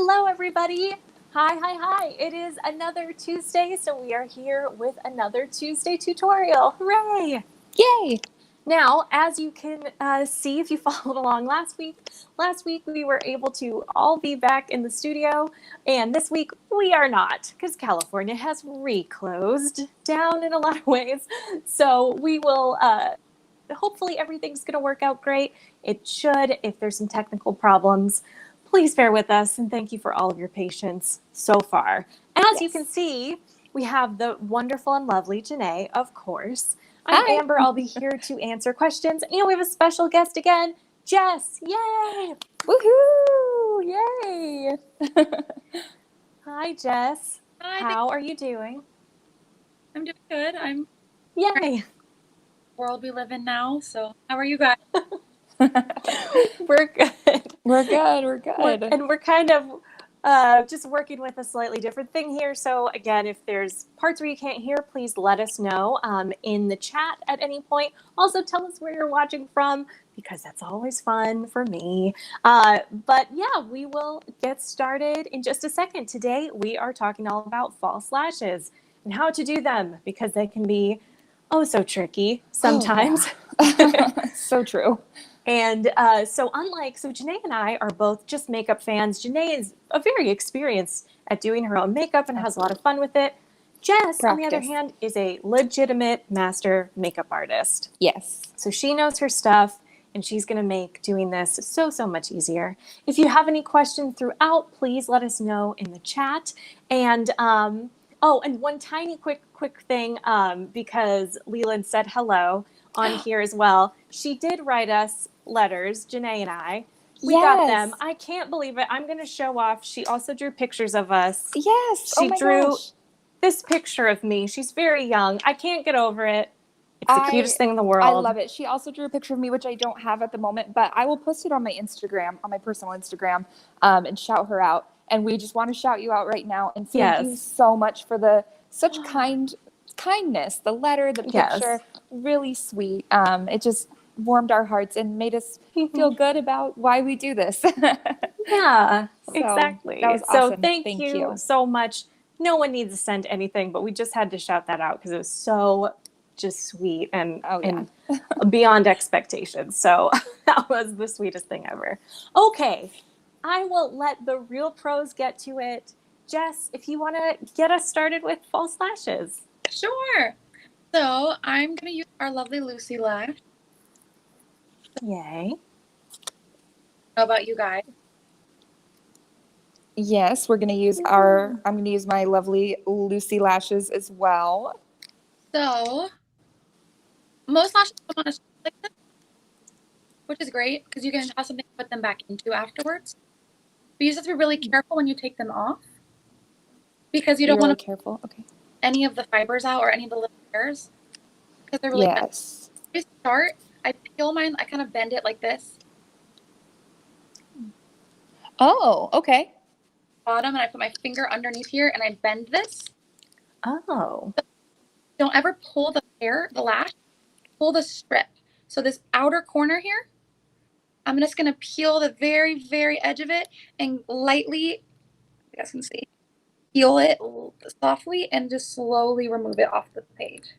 Hello, everybody. Hi. It is another Tuesday, so we are here with another Tuesday tutorial. Hooray! Yay! Now, as you can see if you followed along last week we were able to all be back in the studio, and this week we are not because California has reclosed down in a lot of ways. So we will, hopefully everything's going to work out great. It should. If there's some technical problems, please bear with us, and thank you for all of your patience so far. As you can see, we have the wonderful and lovely Jené, of course. I'm Hi. Amber. I'll be here to answer questions. And we have a special guest again, Jess. Yay! Woohoo! Yay! Hi, Jess. Hi. How are you doing? I'm doing good. I'm Yay! world we live in now. So how are you guys? We're good. We're good. And we're kind of just working with a slightly different thing here. So again, if there's parts where you can't hear, please let us know in the chat at any point. Also, tell us where you're watching from, because that's always fun for me. But yeah, we will get started in just a second. Today, we are talking all about false lashes and how to do them, because they can be so tricky sometimes. Oh, yeah. So true. And so Jené and I are both just makeup fans. Jené is a very experienced at doing her own makeup and has a lot of fun with it. Jess, on the other hand, is a legitimate master makeup artist. Yes. So she knows her stuff, and she's going to make doing this so much easier. If you have any questions throughout, please let us know in the chat. And and one tiny quick thing, because Leland said hello on here as well. She did write us letters, Jené and I. We got them. I can't believe it. I'm going to show off. She also drew pictures of us. Yes. She drew this picture of me. She's very young. I can't get over it. It's the cutest thing in the world. I love it. She also drew a picture of me, which I don't have at the moment, but I will post it on my Instagram, on my personal Instagram, and shout her out. And we just want to shout you out right now. And thank you so much for such kindness. The letter, the picture, really sweet. It just warmed our hearts and made us feel good about why we do this. Yeah, exactly. That was awesome. So thank you so much. No one needs to send anything, but we just had to shout that out because it was so just sweet and beyond expectations. So that was the sweetest thing ever. Okay, I will let the real pros get to it. Jess, if you want to get us started with false lashes. Sure. So I'm going to use our lovely Lucy lash. Yay. How about you guys? Yes, we're going to use I'm going to use my lovely Lucy lashes as well. So most lashes come on a strip like this, which is great because you can have something to put them back into afterwards. But you just have to be really careful when you take them off, because you don't want to careful. Okay. any of the fibers out or any of the little hairs, because they're really yes. To start, I peel mine. I kind of bend it like this. Oh, okay. Bottom, and I put my finger underneath here and I bend this. Oh. Don't ever pull the hair, the lash, pull the strip. So this outer corner here, I'm just going to peel the very, very edge of it and lightly, you guys can see, peel it softly and just slowly remove it off the page.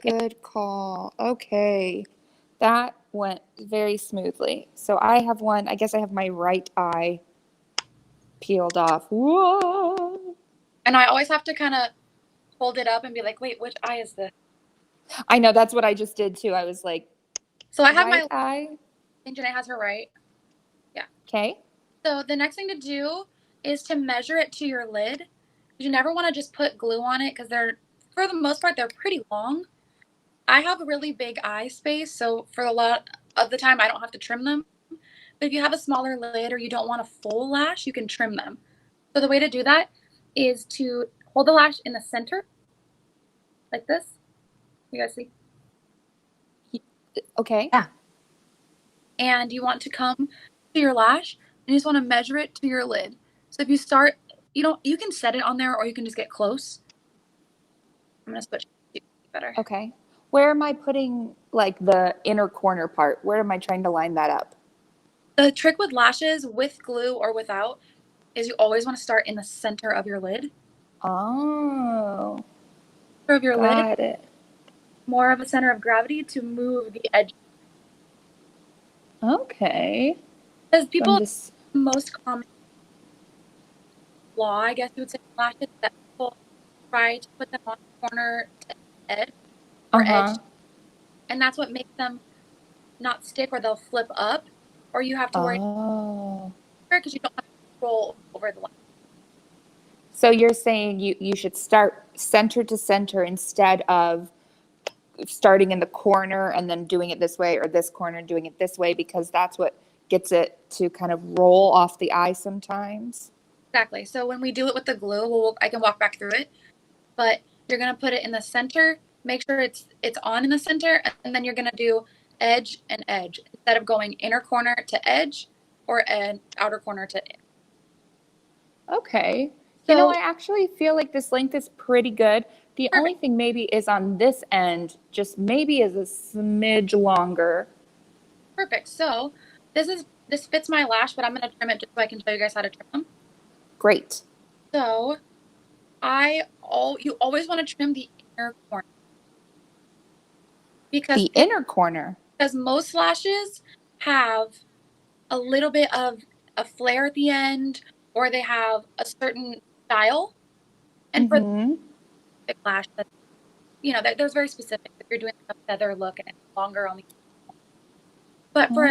Good call. Okay. That went very smoothly. So I have one, I guess I have my right eye peeled off. Whoa. And I always have to kind of hold it up and be like, wait, which eye is this? I know, that's what I just did too. I was like, so I have right my eye. And Jené has her right. Yeah. Okay. So the next thing to do is to measure it to your lid. You never want to just put glue on it because for the most part, they're pretty long. I have a really big eye space, so for a lot of the time, I don't have to trim them. But if you have a smaller lid or you don't want a full lash, you can trim them. So the way to do that is to hold the lash in the center, like this. You guys see? Okay. Yeah. And you want to come to your lash and you just want to measure it to your lid. So if you start, you can set it on there or you can just get close. I'm going to switch to better. Okay. Where am I putting like the inner corner part? Where am I trying to line that up? The trick with lashes, with glue or without, is you always want to start in the center of your lid. Oh, Of your lid, got it. more of a center of gravity to move the edge. Okay. Because So people, I'm just, most common flaw, I guess you would say, lashes that people try to put them on corner to edge or edge, and that's what makes them not stick, or they'll flip up, or you have to worry because you don't have control over the lash. So you're saying you should start center to center instead of starting in the corner and then doing it this way, or this corner and doing it this way, because that's what gets it to kind of roll off the eye sometimes. Exactly. So when we do it with the glue, I can walk back through it, but you're going to put it in the center, make sure it's on in the center, and then you're going to do edge and edge instead of going inner corner to edge or an outer corner to edge. Okay. So, you know, I actually feel like this length is pretty good. The only thing maybe is on this end, just maybe is a smidge longer. Perfect. So this fits my lash, but I'm going to trim it just so I can show you guys how to trim them. Great. So you always want to trim the inner corner. Because the inner corner. Because most lashes have a little bit of a flare at the end, or they have a certain style. And for the lash, you know, there's very specific. If you're doing a feather look and it's longer on the, but for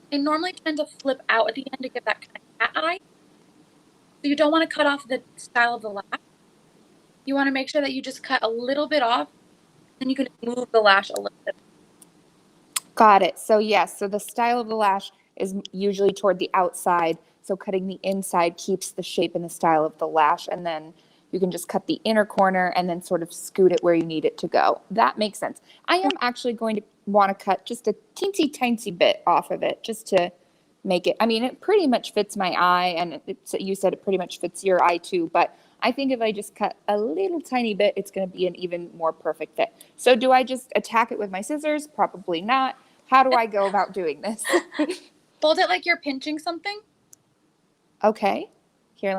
they normally tend to flip out at the end to give that kind of cat eye. So you don't want to cut off the style of the lash. You want to make sure that you just cut a little bit off, and you can move the lash a little bit. Got it. So yes, so the style of the lash is usually toward the outside. So cutting the inside keeps the shape and the style of the lash, and then you can just cut the inner corner and then sort of scoot it where you need it to go. That makes sense. I am actually going to want to cut just a teensy tiny bit off of it just to make it. I mean, it pretty much fits my eye, and you said it pretty much fits your eye too, but I think if I just cut a little tiny bit, it's going to be an even more perfect fit. So do I just attack it with my scissors? Probably not. How do I go about doing this? Hold it like you're pinching something. Okay. Here,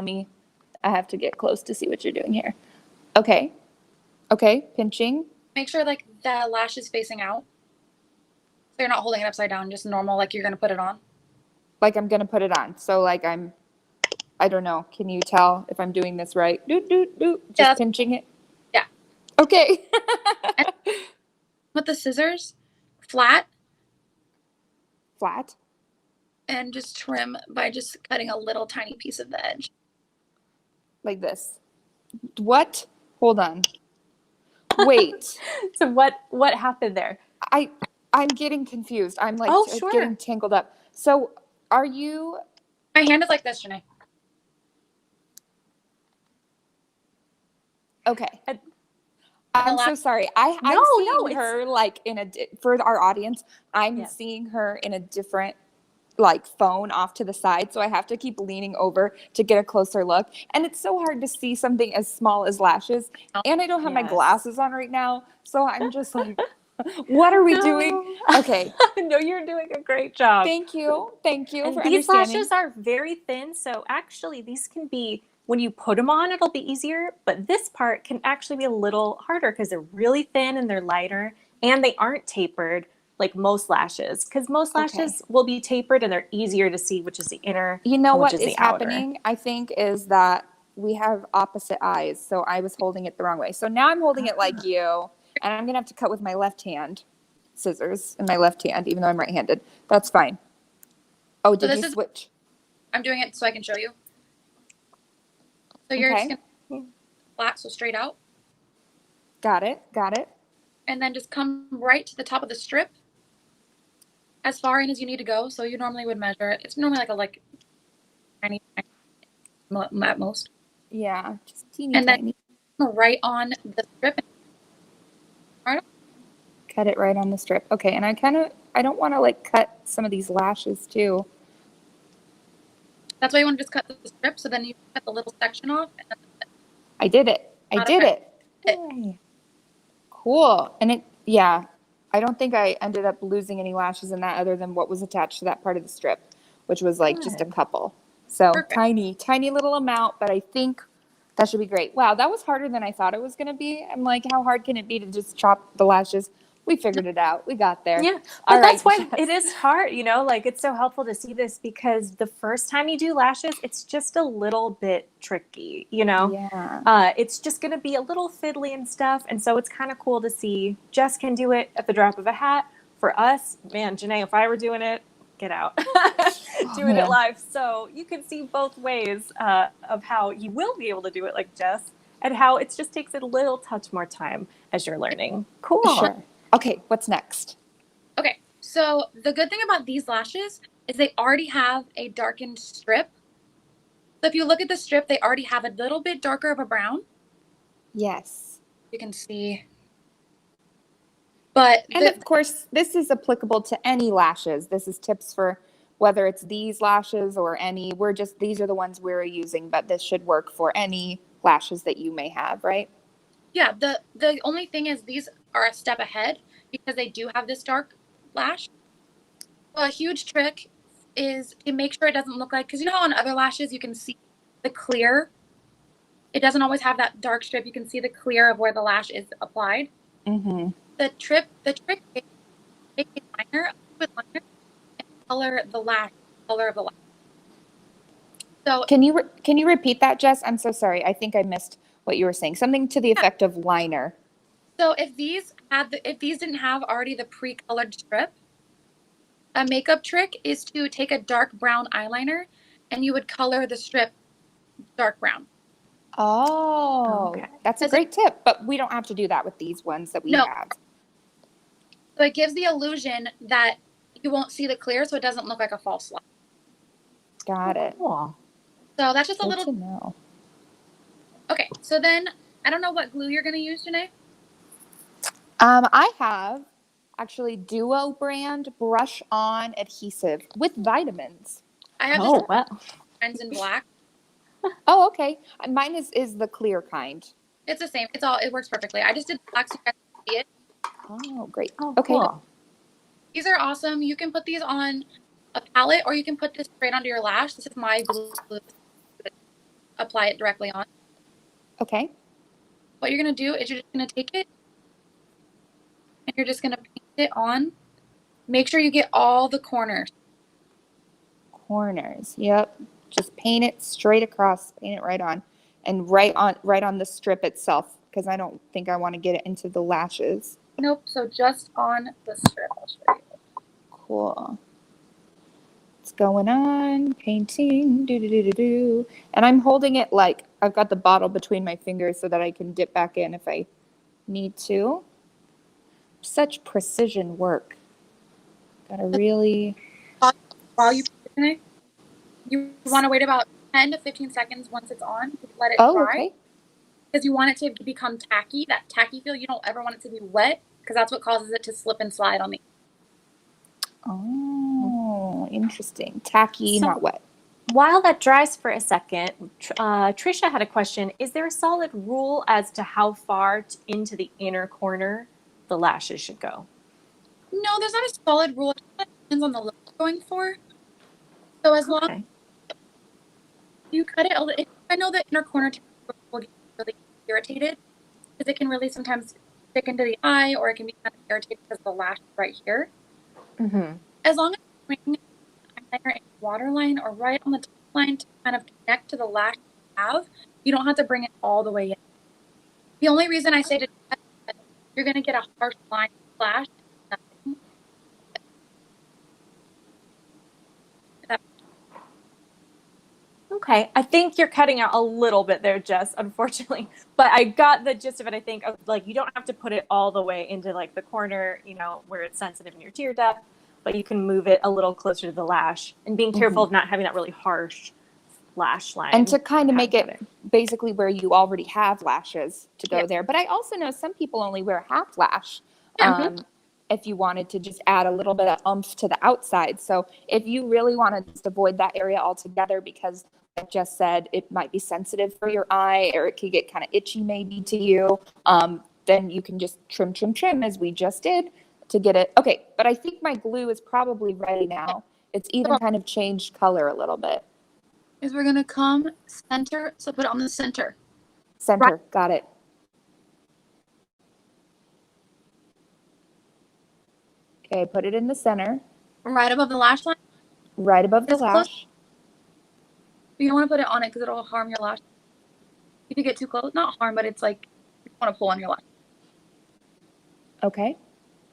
I have to get close to see what you're doing here. Okay. Okay, pinching. Make sure like the lash is facing out. So you're not holding it upside down, just normal, like you're going to put it on. Like I'm going to put it on. So like I don't know. Can you tell if I'm doing this right? Just pinching it? Yeah. Okay. With the scissors, flat. Flat. And just trim by just cutting a little tiny piece of the edge. Like this. What? Hold on. Wait. So what happened there? I'm getting confused. I'm like getting tangled up. So are you... My hand is like this, Jené. Okay. I'm so sorry. I'm seeing her like for our audience, I'm seeing her in a different like phone off to the side. So I have to keep leaning over to get a closer look. And it's so hard to see something as small as lashes. And I don't have my glasses on right now. So I'm just like, what are we doing? Okay. No, you're doing a great job. Thank you. Thank you for these understanding. Lashes are very thin. So actually these can be, when you put them on, it'll be easier. But this part can actually be a little harder because they're really thin and they're lighter and they aren't tapered like most lashes, because most lashes will be tapered and they're easier to see which is the inner. You know what is happening, I think, is that we have opposite eyes. So I was holding it the wrong way. So now I'm holding it like you, and I'm going to have to cut with my left hand, scissors in my left hand, even though I'm right-handed. That's fine. Oh, did you switch? I'm doing it so I can show you. So you're just going to flat, so straight out. Got it. Got it. And then just come right to the top of the strip. As far in as you need to go. So you normally would measure it. It's normally like tiny at most. Yeah, just teeny and tiny. Then right on the strip. Cut it right on the strip. Okay, and I don't want to like cut some of these lashes too. That's why you want to just cut the strip, so then you cut the little section off. And then I did it. I did it. Yay. Cool. And I don't think I ended up losing any lashes in that other than what was attached to that part of the strip, which was like just a couple. So Perfect. tiny little amount, but I think that should be great. Wow, that was harder than I thought it was going to be. I'm like, how hard can it be to just chop the lashes? We figured it out. We got there. Yeah, All but that's right, why Jess. it is hard, like it's so helpful to see this because the first time you do lashes, it's just a little bit tricky, Yeah. It's just going to be a little fiddly and stuff. And so it's kind of cool to see Jess can do it at the drop of a hat. For us, man, Jené, if I were doing it, get out. Doing it man. live. So you can see both ways of how you will be able to do it like Jess and how it just takes a little touch more time as you're learning. Cool. Sure. Okay, what's next? Okay, so the good thing about these lashes is they already have a darkened strip. So if you look at the strip, they already have a little bit darker of a brown. Yes. You can see. But And of course, this is applicable to any lashes. This is tips for whether it's these lashes or any. These are the ones we're using, but this should work for any lashes that you may have, right? yeah, the only thing is these are a step ahead because they do have this dark lash. A huge trick is to make sure it doesn't look like, because you know how on other lashes you can see the clear. It doesn't always have that dark strip. You can see the clear of where the lash is applied. Mm-hmm. The trick is take a liner, and color the lash, color of the lash. So Can you repeat that, Jess? I'm so sorry. I think I missed what you were saying. Something to the effect of liner. so if these didn't have already the pre-colored strip, a makeup trick is to take a dark brown eyeliner and you would color the strip dark brown. Oh, Okay. that's a great tip, but we don't have to do that with these ones that we have. So it gives the illusion that you won't see the clear, so it doesn't look like a false lash. Got it. Cool. So that's just Good a little. to know. Okay, so then I don't know what glue you're going to use, Jené. I have actually Duo brand brush on adhesive with vitamins. I have Oh, wow. friends in black. Oh, okay. Mine is the clear kind. It's the same. It works perfectly. I just did black so you guys can see it. Oh, great. Oh, Okay. cool. These are awesome. You can put these on a palette or you can put this straight onto your lash. This is my glue. Apply it directly on. Okay. What you're going to do is you're just going to take it and you're just going to paint it on. Make sure you get all the corners. Corners. Yep. Just paint it straight across. Paint it right on. And right on the strip itself, because I don't think I want to get it into the lashes. Nope. So just on the strip. I'll show you. Cool. It's going on. Painting. Do. And I'm holding it like I've got the bottle between my fingers so that I can dip back in if I need to. Such precision work. Gotta really. While you put it, you want to wait about 10 to 15 seconds once it's on to let it Oh, dry. okay. Because you want it to become tacky, that tacky feel. You don't ever want it to be wet because that's what causes it to slip and slide on the. Oh, interesting. Tacky, So- not wet. While that dries for a second, Trisha had a question. Is there a solid rule as to how far into the inner corner the lashes should go? No, there's not a solid rule. It kind of depends on the look you're going for. So as long as you cut it, I know the inner corner will get really irritated because it can really sometimes stick into the eye or it can be kind of irritated because the lash is right here. Mm-hmm. As long as you bring eyeliner in waterline or right on the top line to kind of connect to the lash you have, you don't have to bring it all the way in. The only reason I say to do that is that you're going to get a harsh line lash. Okay, I think you're cutting out a little bit there, Jess, unfortunately. But I got the gist of it, I think, of like you don't have to put it all the way into like the corner, where it's sensitive in your tear depth, but you can move it a little closer to the lash and being careful of not having that really harsh lash line. And to kind of make it pattern. basically where you already have lashes to go Yep. there. But I also know some people only wear half lash. Yeah. If you wanted to just add a little bit of oomph to the outside. So if you really want to just avoid that area altogether because like Jess said, it might be sensitive for your eye or it could get kind of itchy maybe to you, then you can just trim as we just did to get it. Okay, but I think my glue is probably ready now. It's even kind of changed color a little bit. is we're going to come center. So put it on the center. Center. Right. Got it. Okay, put it in the center. Right above the lash line. Right above the lash. Close. You don't want to put it on it because it'll harm your lash. If you get too close, not harm, but it's like you want to pull on your lash. Okay.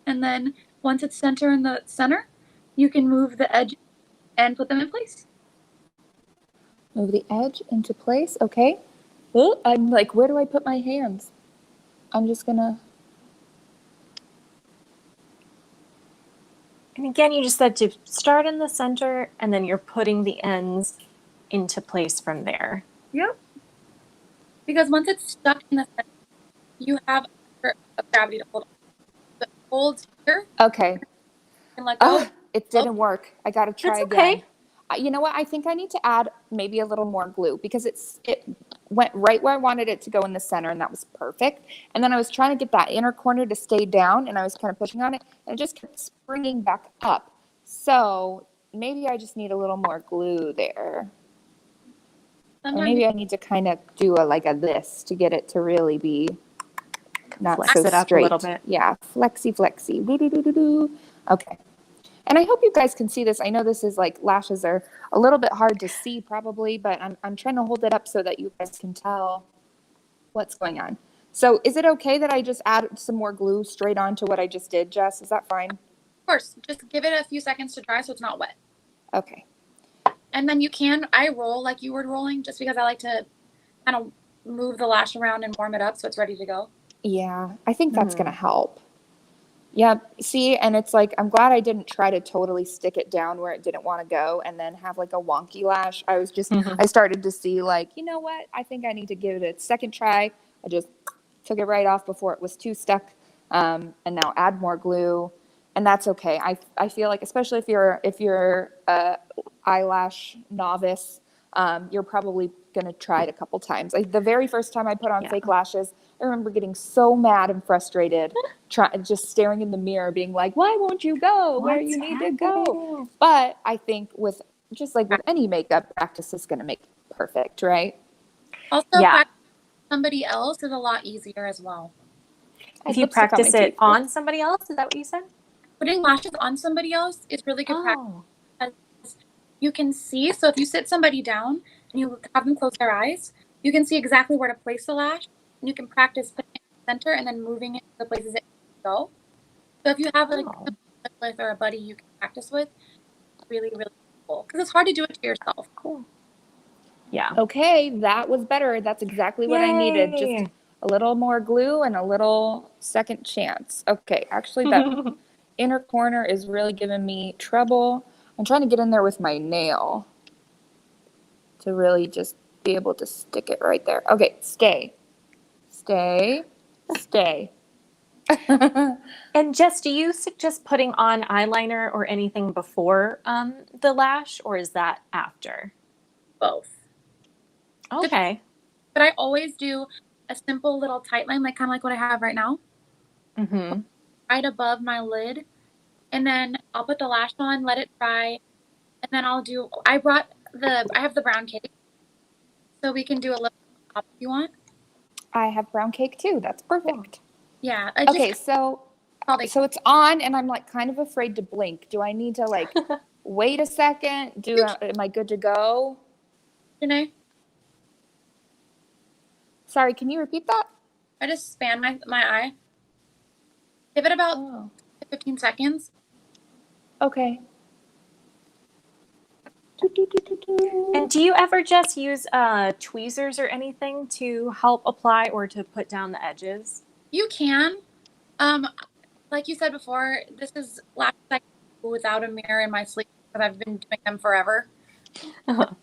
And then once it's in the center, you can move the edge and put them in place. Move the edge into place. Okay. Oh, I'm like, where do I put my hands? I'm just gonna. And again, you just said to start in the center and then you're putting the ends into place from there. Yep. Because once it's stuck in the center, you have a gravity to hold on. So it holds here. Okay. And let go. It didn't work. I got to try That's again. Okay. You know what? I think I need to add maybe a little more glue because it went right where I wanted it to go in the center, and that was perfect. And then I was trying to get that inner corner to stay down, and I was kind of pushing on it, and it just kept springing back up. So maybe I just need a little more glue there. Or maybe I need to kind of do like a this to get it to really be not Flex so it up straight. a little bit. Yeah, flexy. Okay. And I hope you guys can see this. I know this is like lashes are a little bit hard to see probably, but I'm trying to hold it up so that you guys can tell what's going on. So is it okay that I just add some more glue straight onto what I just did, Jess? Is that fine? Of course. Just give it a few seconds to dry so it's not wet. Okay. And then I roll like you were rolling just because I like to kind of move the lash around and warm it up so it's ready to go. Yeah, I think that's going to help. Yeah, see, and it's like, I'm glad I didn't try to totally stick it down where it didn't want to go and then have like a wonky lash. I was just, I started to see like, you know what? I think I need to give it a second try. I just took it right off before it was too stuck. And now add more glue, and that's okay. I feel like, especially if you're a eyelash novice, you're probably going to try it a couple times. Like the very first time I put on fake lashes, I remember getting so mad and frustrated, just staring in the mirror, being like, why won't you go where you need to go? But I think with any makeup, practice is going to make it perfect, right? Also, practice somebody else is a lot easier as well. If you practice it on somebody else, is that what you said? Putting lashes on somebody else is really good practice. Because you can see, so if you sit somebody down and you have them close their eyes, you can see exactly where to place the lash. And you can practice putting it in the center and then moving it to the places it needs to go. So if you have like with or a buddy you can practice with, it's really, really cool. Because it's hard to do it to yourself. Cool. Yeah. Okay, that was better. That's exactly what I needed. Just a little more glue and a little second chance. Okay, actually that inner corner is really giving me trouble. I'm trying to get in there with my nail to really just be able to stick it right there. Okay, stay. And Jess, do you suggest putting on eyeliner or anything before the lash, or is that after? Both. Okay. But I always do a simple little tight line, like kind of like what I have right now. Right above my lid. And then I'll put the lash on, let it dry. And then I have the brown cake. So we can do a little top if you want. I have brown cake too. That's perfect. Yeah. Okay, so it's on and I'm like kind of afraid to blink. Do I need to like wait a second? Am I good to go? Jené? Sorry, can you repeat that? I just span my eye. Give it about 15 seconds. Okay. And do you ever just use tweezers or anything to help apply or to put down the edges? You can. Like you said before, this is last night without a mirror in my sleep because I've been doing them forever. I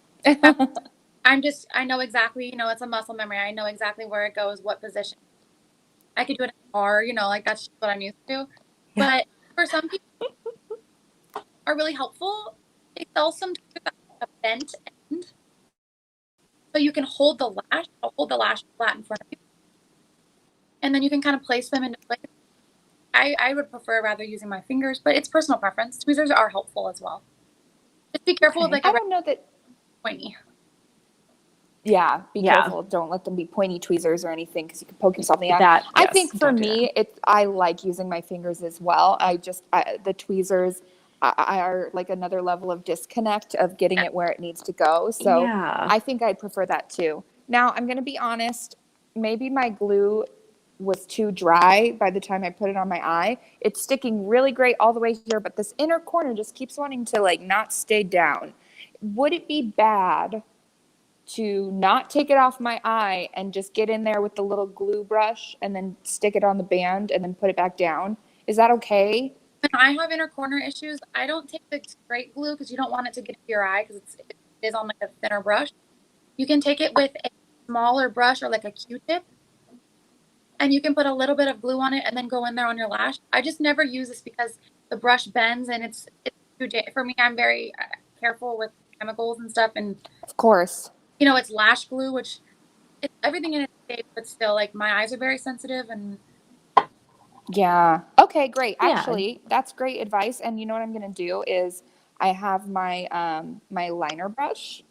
know exactly, it's a muscle memory. I know exactly where it goes, what position. I could do it in a car, like that's just what I'm used to. Yeah. But for some people are really helpful. They sell some a bent end. So you can hold the lash flat in front of you. And then you can kind of place them into place. I would prefer rather using my fingers, but it's personal preference. Tweezers are helpful as well. Just be careful with I don't know that pointy. Yeah, be Yeah. careful. Don't let them be pointy tweezers or anything because you can poke yourself in the eye. That, I yes, think for don't do me, I like using my fingers as well. The tweezers are like another level of disconnect of getting it where it needs to go. So Yeah. I think I'd prefer that too. Now, I'm going to be honest, maybe my glue was too dry by the time I put it on my eye. It's sticking really great all the way here, but this inner corner just keeps wanting to like not stay down. Would it be bad to not take it off my eye and just get in there with the little glue brush and then stick it on the band and then put it back down? Is that okay? When I have inner corner issues, I don't take the straight glue because you don't want it to get to your eye because it is on like a thinner brush. You can take it with a smaller brush or like a Q-tip, and you can put a little bit of glue on it and then go in there on your lash. I just never use this because the brush bends and it's too for me. I'm very careful with chemicals and stuff, and Of course. it's lash glue, which it's everything in its safe, but still, like my eyes are very sensitive and. Yeah. Okay, great. Yeah. Actually, that's great advice. And you know what I'm going to do is I have my my liner brush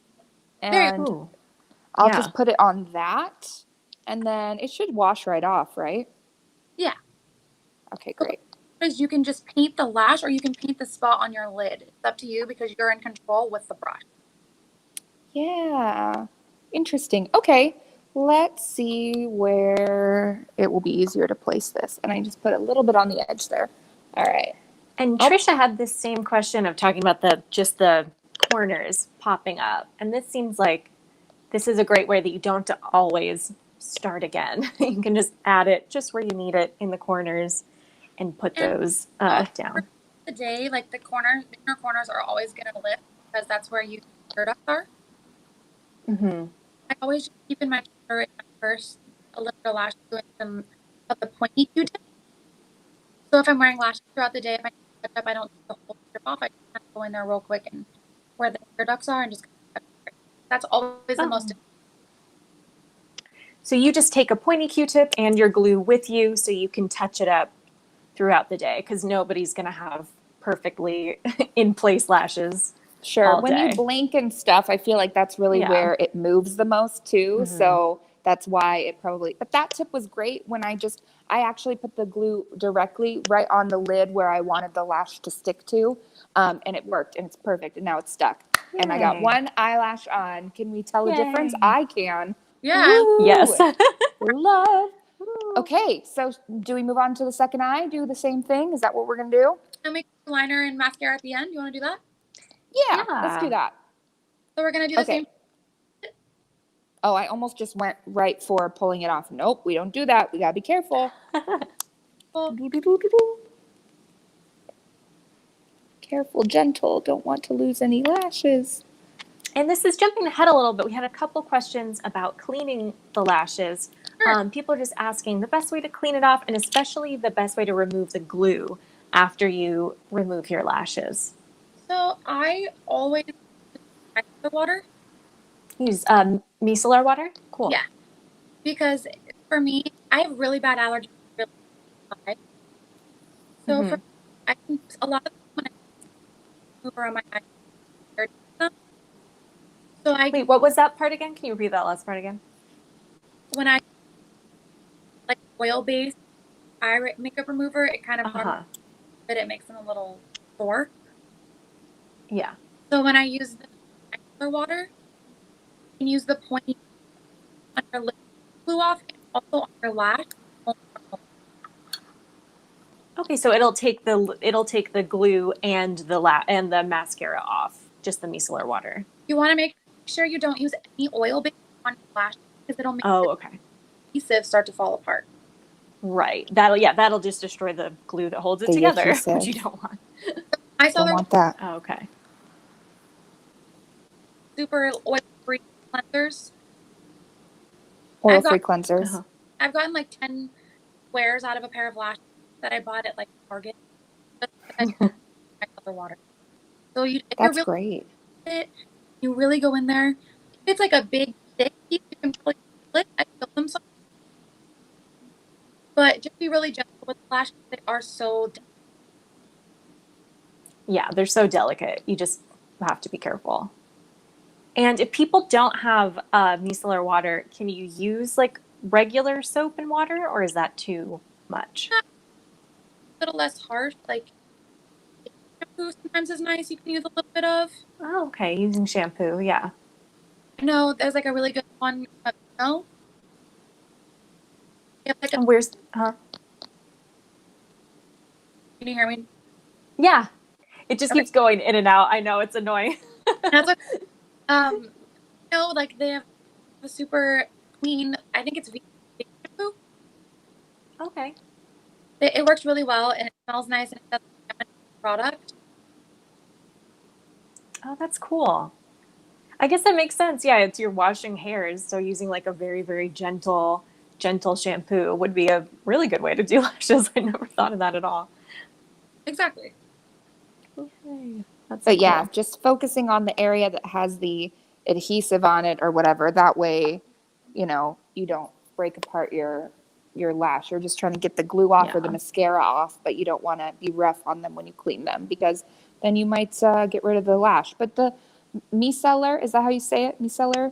and Ooh. I'll Yeah. just put it on that and then it should wash right off, right? Yeah. Okay, great. Is you can just paint the lash or you can paint the spot on your lid. It's up to you because you're in control with the brush. Yeah. Interesting. Okay. Let's see where it will be easier to place this. And I just put a little bit on the edge there. All right. And Trisha had this same question of talking about just the corners popping up. And this seems like this is a great way that you don't have to always start again. You can just add it just where you need it in the corners and put those down. The day, like the inner corners are always going to lift because that's where your ducts are. Mm-hmm. I always just keep in my purse a little bit of lash glue and some of the pointy Q-tip. So if I'm wearing lashes throughout the day, if I touch up, I don't take the whole strip off. I just kind of go in there real quick and where the ear ducts are and just that's always the most. So you just take a pointy Q-tip and your glue with you so you can touch it up throughout the day because nobody's going to have perfectly in place lashes. Sure. When you blink and stuff, I feel like that's really where it moves the most too. Mm-hmm. So that's why it probably, but that tip was great when I actually put the glue directly right on the lid where I wanted the lash to stick to. And it worked and it's perfect. And now it's stuck. Yay. And I got one eyelash on. Can we tell a difference? I can. Yeah. Woo! Yes. Love. Okay. So do we move on to the second eye? Do the same thing? Is that what we're going to do? And make liner and mascara at the end. You want to do that? Yeah, let's do that. So we're going to do the same. Oh, I almost just went right for pulling it off. Nope, we don't do that. We got to be careful. Careful, gentle. Don't want to lose any lashes. And this is jumping ahead a little bit. We had a couple questions about cleaning the lashes. Sure. People are just asking the best way to clean it off and especially the best way to remove the glue after you remove your lashes. So I always use the water. Use micellar water? Cool. Yeah. Because for me, I have really bad allergies. So for I can a lot of when I move around my eyes. So wait, what was that part again? Can you repeat that last part again? When I like oil-based eye makeup remover, it kind of but it makes them a little sore. Yeah. So when I use the water, you can use the point on your lip glue off and also on your lash. Okay, so it'll take the glue and the mascara off, just the micellar water. You want to make sure you don't use any oil based on your lash because it'll make adhesive start to fall apart. Right. That'll just destroy the glue that holds it together, which you don't want. I don't want that. Oh, okay. Super oil-free cleansers. Oil-free cleansers. I've gotten like 10 squares out of a pair of lashes that I bought at like Target. Water. So that's great. You really go in there. If it's like a big thick piece, you can probably split. I feel them so. But just be really gentle with the lashes. They are so delicate. Yeah, they're so delicate. You just have to be careful. And if people don't have micellar water, can you use like regular soap and water, or is that too much? A little less harsh. Like shampoo sometimes is nice. You can use a little bit of. Oh, okay. Using shampoo, yeah. I know there's like a really good one. No. Like And where's, can you hear me? yeah, it just Okay. keeps going in and out. I know, it's annoying. That's like, no, like they have a super clean. I think it's vegan shampoo. Okay. It works really well and it smells nice and it doesn't have any product. Oh, that's cool. I guess that makes sense. Yeah, it's you're washing hairs, so using like a very, very gentle shampoo would be a really good way to do lashes. I never thought of that at all. Exactly. Okay. That's But cool. yeah, just focusing on the area that has the adhesive on it or whatever. That way, you know, you don't break apart your lash. You're just trying to get the glue off or the Yeah. mascara off, but you don't want to be rough on them when you clean them because then you might get rid of the lash. But the micellar, is that how you say it? Micellar?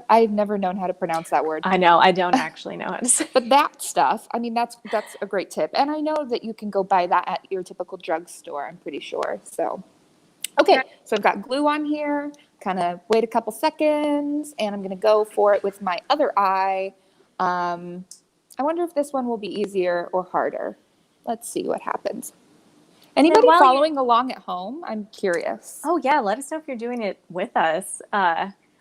I've never known how to pronounce that word. I know. I don't actually know how to say. But that stuff, I mean, that's a great tip. And I know that you can go buy that at your typical drugstore, I'm pretty sure. So, okay, so I've got glue on here, kind of wait a couple seconds, and I'm going to go for it with my other eye. I wonder if this one will be easier or harder. Let's see what happens. Anybody following along at home? I'm curious. Oh, yeah. Let us know if you're doing it with us.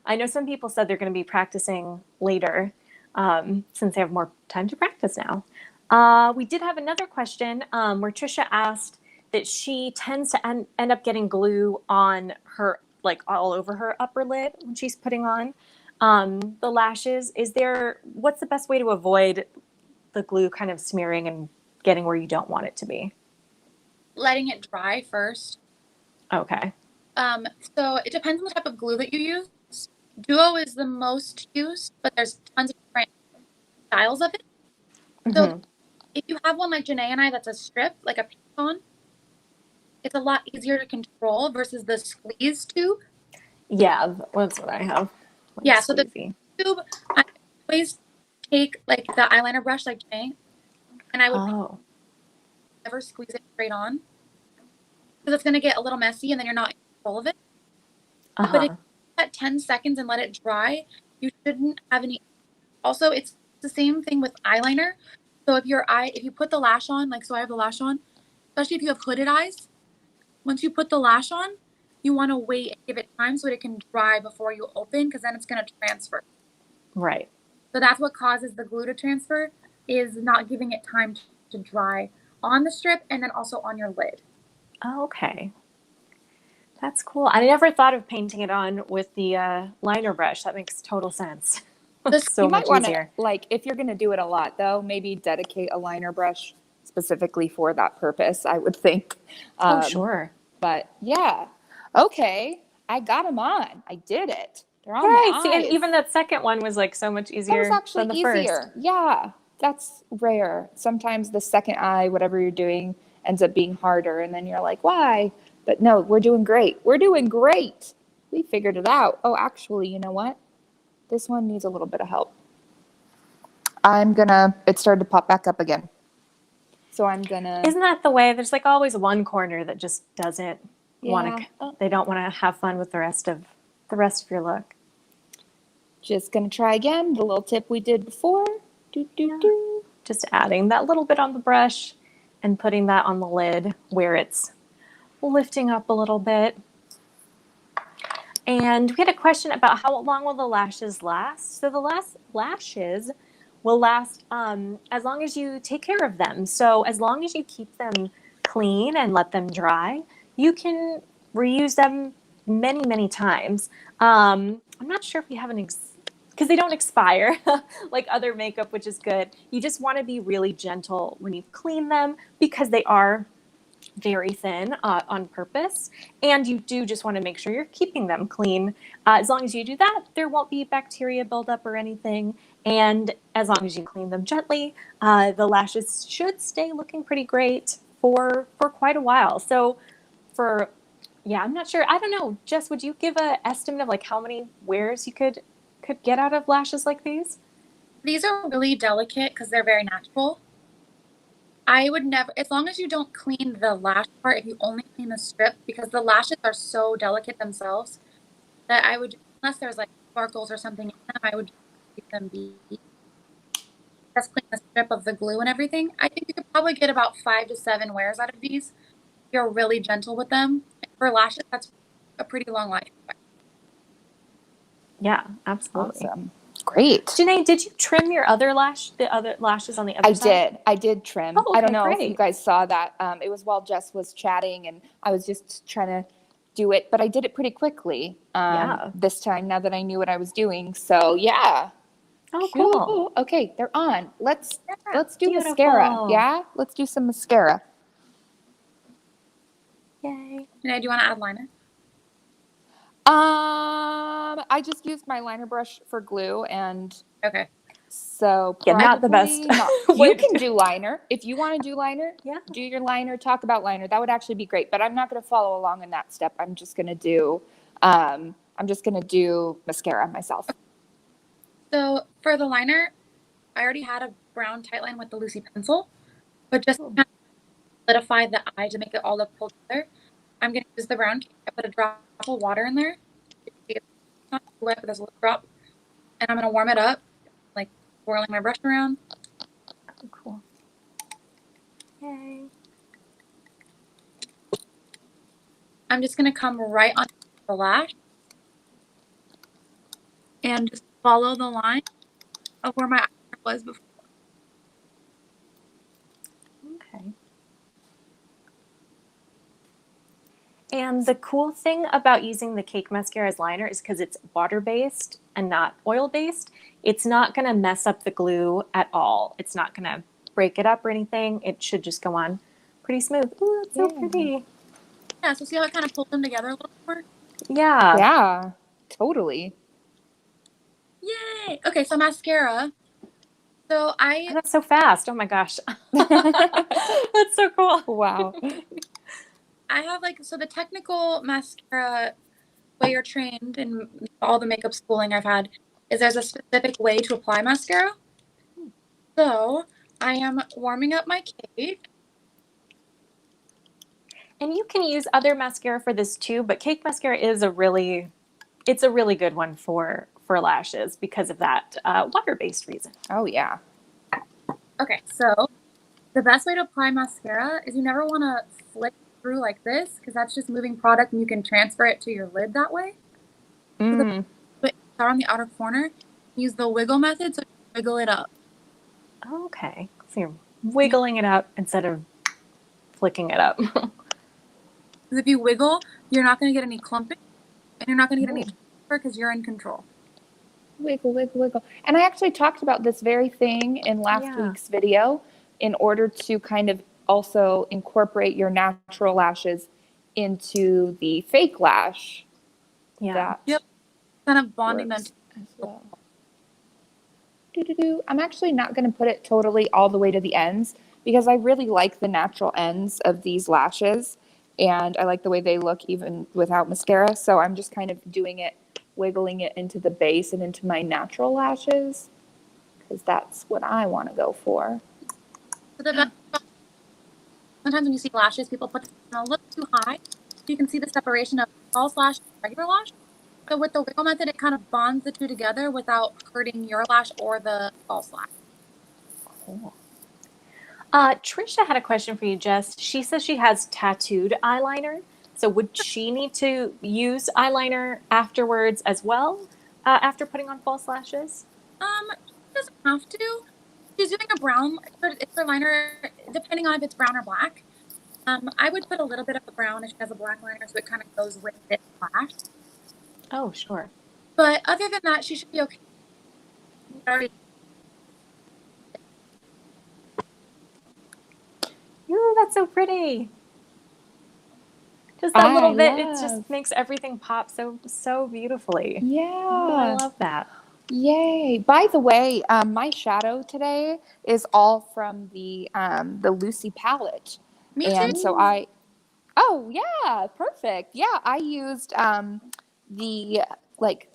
I know some people said they're going to be practicing later since they have more time to practice now. We did have another question where Trisha asked that she tends to end up getting glue on her, like all over her upper lid when she's putting on the lashes. What's the best way to avoid the glue kind of smearing and getting where you don't want it to be? Letting it dry first. Okay. So it depends on the type of glue that you use. Duo is the most used, but there's tons of different styles of it. So if you have one like Jené and I that's a strip, like a on, it's a lot easier to control versus the squeeze tube. Yeah, that's what I have. Like yeah, squeezy. So the tube, I always take like the eyeliner brush like Jené, and I would never squeeze it straight on because it's going to get a little messy and then you're not in control of it. But if you let 10 seconds and let it dry, you shouldn't have any. Also, it's the same thing with eyeliner. So if you put the lash on, like, so I have the lash on, especially if you have hooded eyes, once you put the lash on, you want to wait and give it time so it can dry before you open, because then it's going to transfer. Right. So that's what causes the glue to transfer, is not giving it time to dry on the strip and then also on your lid. Oh, okay. That's cool. I never thought of painting it on with the liner brush. That makes total sense. So much easier. Like, if you're going to do it a lot, though, maybe dedicate a liner brush specifically for that purpose, I would think. Oh, sure. But yeah. Okay. I got them on. I did it. They're on my my eyes. See, and even that second one was like so much easier than the first. Yeah. That's rare. Sometimes the second eye, whatever you're doing, ends up being harder. And then you're like, why? But no, we're doing great. We're doing great. We figured it out. Oh, actually, you know what? This one needs a little bit of help. It started to pop back up again. So Isn't that the way? There's like always one corner that just doesn't want to, they don't want to have fun with the rest of your look. Just going to try again. The little tip we did before. Just adding that little bit on the brush and putting that on the lid where it's lifting up a little bit. And we had a question about how long will the lashes last. So the lashes will last as long as you take care of them. So as long as you keep them clean and let them dry, you can reuse them many, many times. I'm not sure if we have because they don't expire like other makeup, which is good. You just want to be really gentle when you clean them because they are very thin on purpose, and you do just want to make sure you're keeping them clean. As long as you do that, there won't be bacteria buildup or anything, and as long as you clean them gently, the lashes should stay looking pretty great for quite a while. So for Yeah, I'm not sure. I don't know. Jess, would you give a estimate of like how many wears you could get out of lashes like these? These are really delicate because they're very natural. I would never, as long as you don't clean the lash part, if you only clean the strip, because the lashes are so delicate themselves that I would, unless there's like sparkles or something in them, I would leave them be. Just clean the strip of the glue and everything. I think you could probably get about 5 to 7 wears out of these. You're really gentle with them. And for lashes, that's a pretty long life. Yeah, absolutely. Awesome. Great. Jené, did you trim the other lashes on the other side? I did trim. Oh, I don't okay, know if great. you guys saw that. It was while Jess was chatting and I was just trying to do it, but I did it pretty quickly this time now that I knew what I was doing. So yeah. Oh, cool. Okay, they're on. Let's do Beautiful. mascara. Yeah? Let's do some mascara. Yay. Jené, do you want to add liner? I just used my liner brush for glue and Okay. so Yeah, not the best You can do liner. If you want to do liner, Yeah. do your liner, talk about liner. That would actually be great, but I'm not going to follow along in that step. I'm just going to do mascara myself. So for the liner, I already had a brown tight line with the Lucy pencil, but just to kind of solidify the eye to make it all look pulled together, I'm going to use the brown cake. I put a drop of water in there. It's not too wet, but there's a little drop. And I'm going to warm it up, like swirling my brush around. Oh, cool. Yay. I'm just going to come right on the lash and just follow the line of where my eye was before. Okay. And the cool thing about using the Cake Mascara as liner is because it's water-based and not oil-based, it's not going to mess up the glue at all. It's not going to break it up or anything. It should just go on pretty smooth. Ooh, that's so pretty. Yeah, so see how it kind of pulls them together a little more? Yeah. Yeah, totally. Yay! Okay, so mascara. So Oh, that's so fast. Oh my gosh. That's so cool. Wow. I have so the technical mascara way you're trained in all the makeup schooling I've had is there's a specific way to apply mascara. So I am warming up my cake. And you can use other mascara for this too, but Cake Mascara is a really good one for lashes because of that water-based reason. Oh yeah. Okay, so the best way to apply mascara is you never want to flick through like this because that's just moving product and you can transfer it to your lid that way. So start on the outer corner, use the wiggle method, so you wiggle it up. Okay, so you're wiggling it up instead of flicking it up. Because if you wiggle, you're not going to get any clumping and you're not going to get any transfer because you're in control. Wiggle, wiggle, wiggle. And I actually talked about this very thing in last week's video in order to kind of also incorporate your natural lashes into the fake lash. Yeah. Yep. Kind of bonding them as well. I'm actually not going to put it totally all the way to the ends because I really like the natural ends of these lashes and I like the way they look even without mascara. So I'm just kind of doing it, wiggling it into the base and into my natural lashes because that's what I want to go for. So sometimes when you see lashes, people put them a little too high. So you can see the separation of false lash and regular lash. So with the wiggle method, it kind of bonds the two together without hurting your lash or the false lash. Cool. Trisha had a question for you, Jess. She says she has tattooed eyeliner. So would she need to use eyeliner afterwards as well, after putting on false lashes? She doesn't have to. She's doing a brown, if her liner, depending on if it's brown or black. I would put a little bit of the brown if she has a black liner so it kind of goes with this lash. Oh, sure. But other than that, she should be okay. Ooh, that's so pretty. Just that little bit, it just makes everything pop so beautifully. Yeah. Oh, I love that. Yay. By the way, my shadow today is all from the Lucy palette. Me too. And so I Oh, yeah, perfect. Yeah, I used the like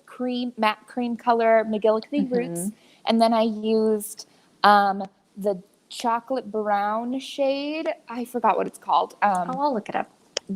matte cream color McGillicuddy Roots, and then I used the chocolate brown shade. I forgot what it's called. I'll look it up.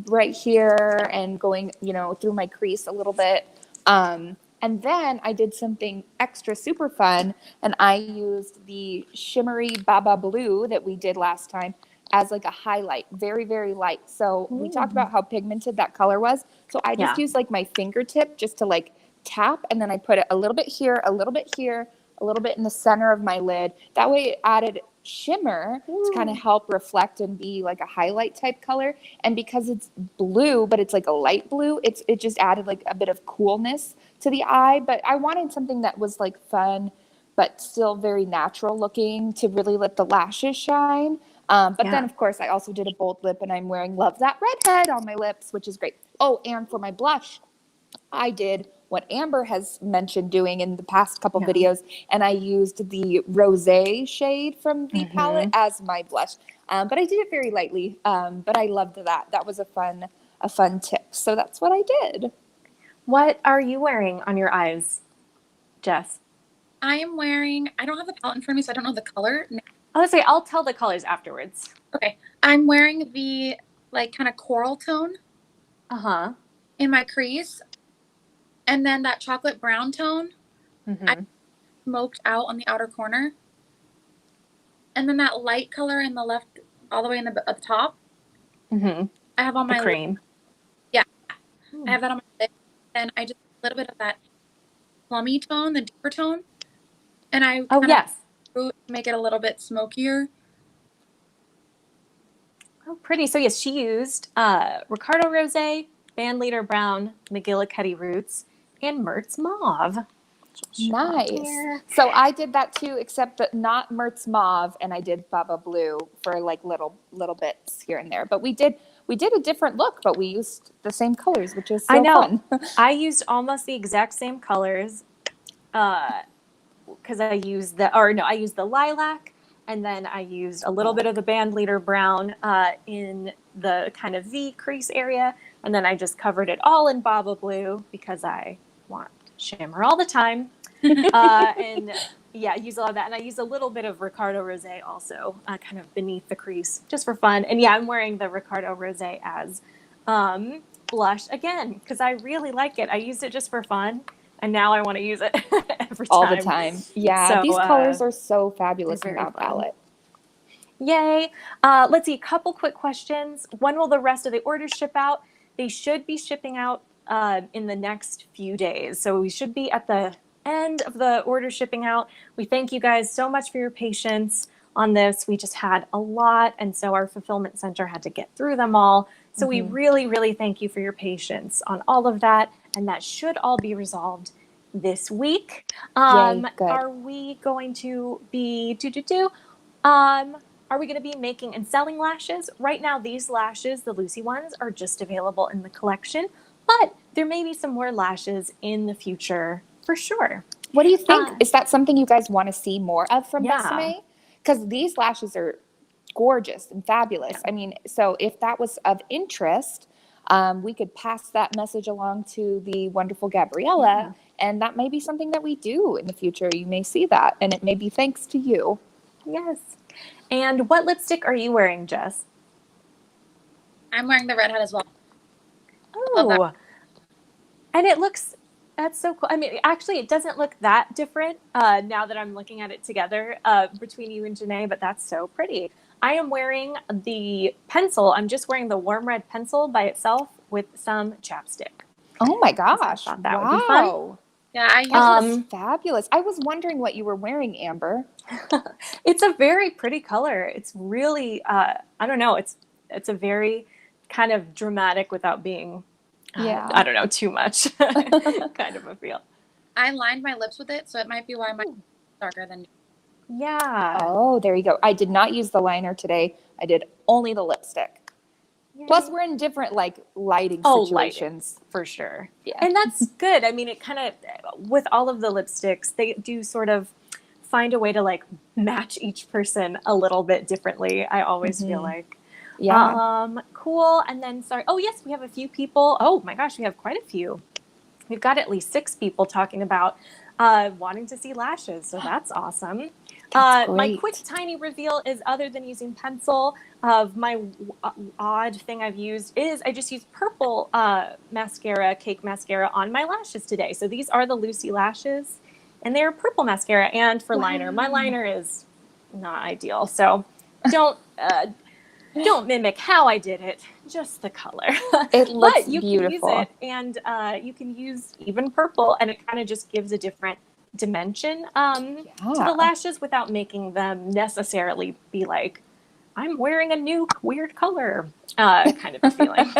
Right here and going, through my crease a little bit. And then I did something extra super fun, and I used the shimmery Baba Blue that we did last time as like a highlight, very, very light. So we talked about how pigmented that color was. So I just used like my fingertip just to like tap, and then I put it a little bit here, a little bit here, a little bit in the center of my lid. That way it added shimmer to kind of help reflect and be like a highlight type color. And because it's blue, but it's like a light blue, it just added like a bit of coolness to the eye. But I wanted something that was like fun, but still very natural looking to really let the lashes shine. But then, of course, I also did a bold lip, and I'm wearing Love That Redhead on my lips, which is great. Oh, and for my blush, I did what Amber has mentioned doing in the past couple videos, and I used the rosé shade from the palette as my blush. But I did it very lightly, but I loved that. That was a fun tip. So that's what I did. What are you wearing on your eyes, Jess? I don't have the palette in front of me, so I don't know the color. I'll tell the colors afterwards. Okay. I'm wearing the like kind of coral tone. In my crease. And then that chocolate brown tone, I smoked out on the outer corner. And then that light color in the left, all the way at the top. I have on my cream. Yeah. I have that on my lip. And I just a little bit of that plummy tone, the deeper tone. And I make it a little bit smokier. Oh, pretty. So yes, she used Ricardo Rosé, Band Leader Brown, McGillicuddy Roots, and Mertz Mauve. Nice. So I did that too, except that not Mertz Mauve, and I did Baba Blue for like little bits here and there. But we did a different look, but we used the same colors, which is so fun. I used almost the exact same colors because I used the lilac, and then I used a little bit of the Band Leader Brown in the kind of V crease area, and then I just covered it all in Baba Blue because I want shimmer all the time. And use a lot of that. And I use a little bit of Ricardo Rosé also kind of beneath the crease just for fun. And I'm wearing the Ricardo Rosé as blush again because I really like it. I used it just for fun, and now I want to use it every time. All the time. Yeah, so, these colors are so fabulous in that palette. Yay. Let's see, a couple quick questions. When will the rest of the orders ship out? They should be shipping out in the next few days. So we should be at the end of the order shipping out. We thank you guys so much for your patience on this. We just had a lot, and so our fulfillment center had to get through them all. So we really, really thank you for your patience on all of that, and that should all be resolved this week. Yay, good. Are we going to be are we going to be making and selling lashes? Right now, these lashes, the Lucy ones, are just available in the collection, but there may be some more lashes in the future for sure. What do you think? Is that something you guys want to see more of from Besame? Because these lashes are gorgeous and fabulous. I mean, so if that was of interest, we could pass that message along to the wonderful Gabriella, and that may be something that we do in the future. You may see that, and it may be thanks to you. Yes. And what lipstick are you wearing, Jess? I'm wearing the Redhead as well. Oh, and that's so cool. I mean, actually, it doesn't look that different now that I'm looking at it together between you and Jené, but that's so pretty. I am wearing the pencil. I'm just wearing the warm red pencil by itself with some chapstick. Oh my gosh. I thought that would be fun. Yeah, I use fabulous. I was wondering what you were wearing, Amber. It's a very pretty color. It's really, I don't know. It's a very kind of dramatic without being, I don't know, too much kind of a feel. I lined my lips with it, so it might be why my darker than. Yeah. Oh, there you go. I did not use the liner today. I did only the lipstick. Yay. Plus, we're in different lighting situations. Lighting, for sure. Yeah. And that's good. I mean, it kind of, with all of the lipsticks, they do sort of find a way to match each person a little bit differently. I always feel like. Yeah. Cool. And then, sorry. Oh, yes, we have a few people. Oh my gosh, we have quite a few. We've got at least 6 people talking about wanting to see lashes. So that's awesome. That's My great. quick tiny reveal is, other than using pencil, my odd thing I've used is I just used purple mascara, Cake Mascara, on my lashes today. So these are the Lucy lashes, and they're purple mascara. And for liner, my liner is not ideal. So don't mimic how I did it, just the color. It looks But you beautiful. can use it, and you can use even purple, and it kind of just gives a different dimension to the lashes without making them necessarily be like, I'm wearing a new weird color kind of a feeling.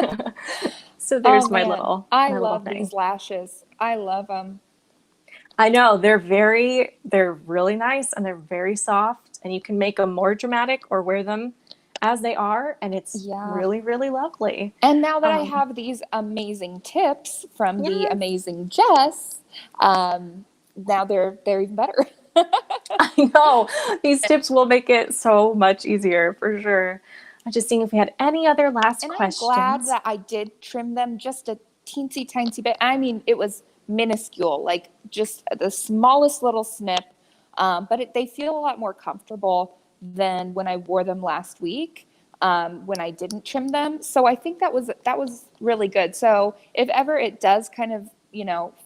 So there's my little I my love little thing. these lashes. I love them. I know, they're really nice, and they're very soft, and you can make them more dramatic or wear them as they are, and it's really, really lovely. And now that I have these amazing tips from the amazing Jess, now they're even better. I know, these tips will make it so much easier for sure. I'm just seeing if we had any other last questions. I'm glad that I did trim them just a teensy tiny bit. I mean, it was minuscule, like just the smallest little snip, but they feel a lot more comfortable than when I wore them last week, when I didn't trim them. So I think that was really good. So if ever it does kind of,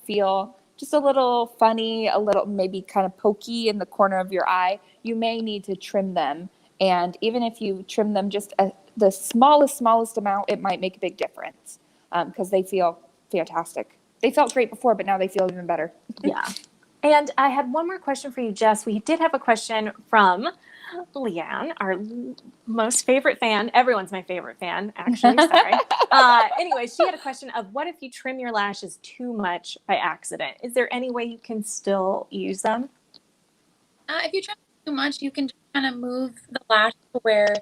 feel just a little funny, a little maybe kind of pokey in the corner of your eye, you may need to trim them. And even if you trim them just the smallest amount, it might make a big difference, because they feel fantastic. They felt great before, but now they feel even better. Yeah. And I had one more question for you, Jess. We did have a question from Leanne, our most favorite fan. Everyone's my favorite fan, actually. Sorry. Anyway, she had a question of, what if you trim your lashes too much by accident? Is there any way you can still use them? If you trim too much, you can just kind of move the lash to where,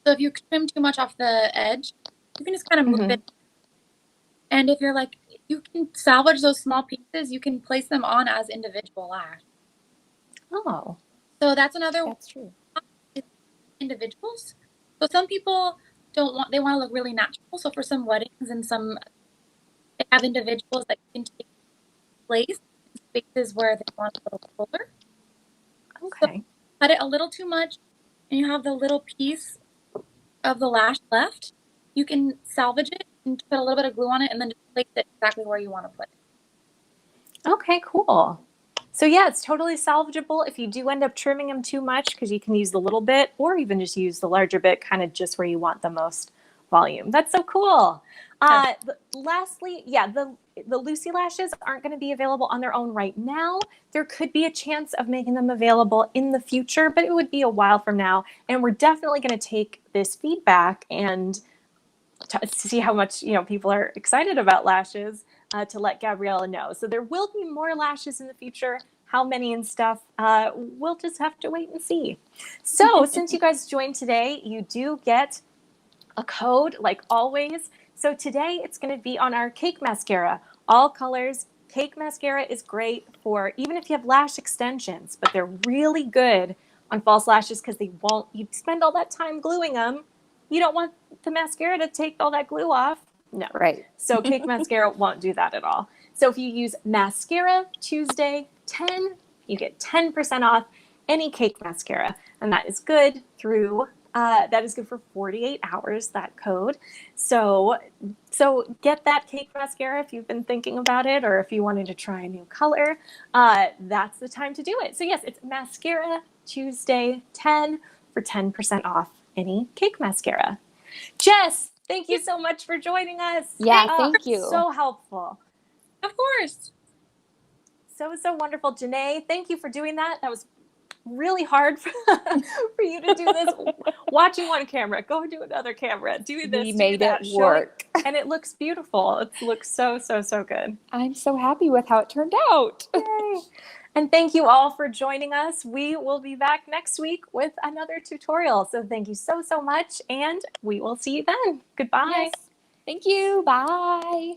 so if you trim too much off the edge, you can just kind of move it. And if you're like, you can salvage those small pieces, you can place them on as individual lash. Oh. So that's true. Individuals. So some people they want to look really natural. So for some weddings and they have individuals that can take place in spaces where they want a little fuller. Okay. So cut it a little too much and you have the little piece of the lash left, you can salvage it and put a little bit of glue on it and then just place it exactly where you want to put it. Okay, cool. So yeah, it's totally salvageable if you do end up trimming them too much, because you can use the little bit or even just use the larger bit kind of just where you want the most volume. That's so cool. Lastly, the Lucy lashes aren't going to be available on their own right now. There could be a chance of making them available in the future, but it would be a while from now. And we're definitely going to take this feedback and to see how much people are excited about lashes, to let Gabriella know. So there will be more lashes in the future. How many and stuff, we'll just have to wait and see. So since you guys joined today, you do get a code like always. So today it's going to be on our Cake Mascara, all colors. Cake Mascara is great for even if you have lash extensions, but they're really good on false lashes because you spend all that time gluing them. You don't want the mascara to take all that glue off. No. Right. So Cake Mascara won't do that at all. So if you use Mascara Tuesday 10, you get 10% off any Cake Mascara. And that is good for 48 hours, that code. So get that Cake Mascara if you've been thinking about it, or if you wanted to try a new color. That's the time to do it. So yes, it's Mascara Tuesday 10 for 10% off any Cake Mascara. Jess, thank you so much for joining us. Yeah, thank you. So helpful. Of course. So wonderful. Jené, thank you for doing that. That was really hard for you to do this. Watching one camera, go do another camera, do this, we made that, it work. And it looks beautiful. It looks so good. I'm so happy with how it turned out. Yay. And thank you all for joining us. We will be back next week with another tutorial. So thank you so much, and we will see you then. Goodbye. Yes. Thank you. Bye.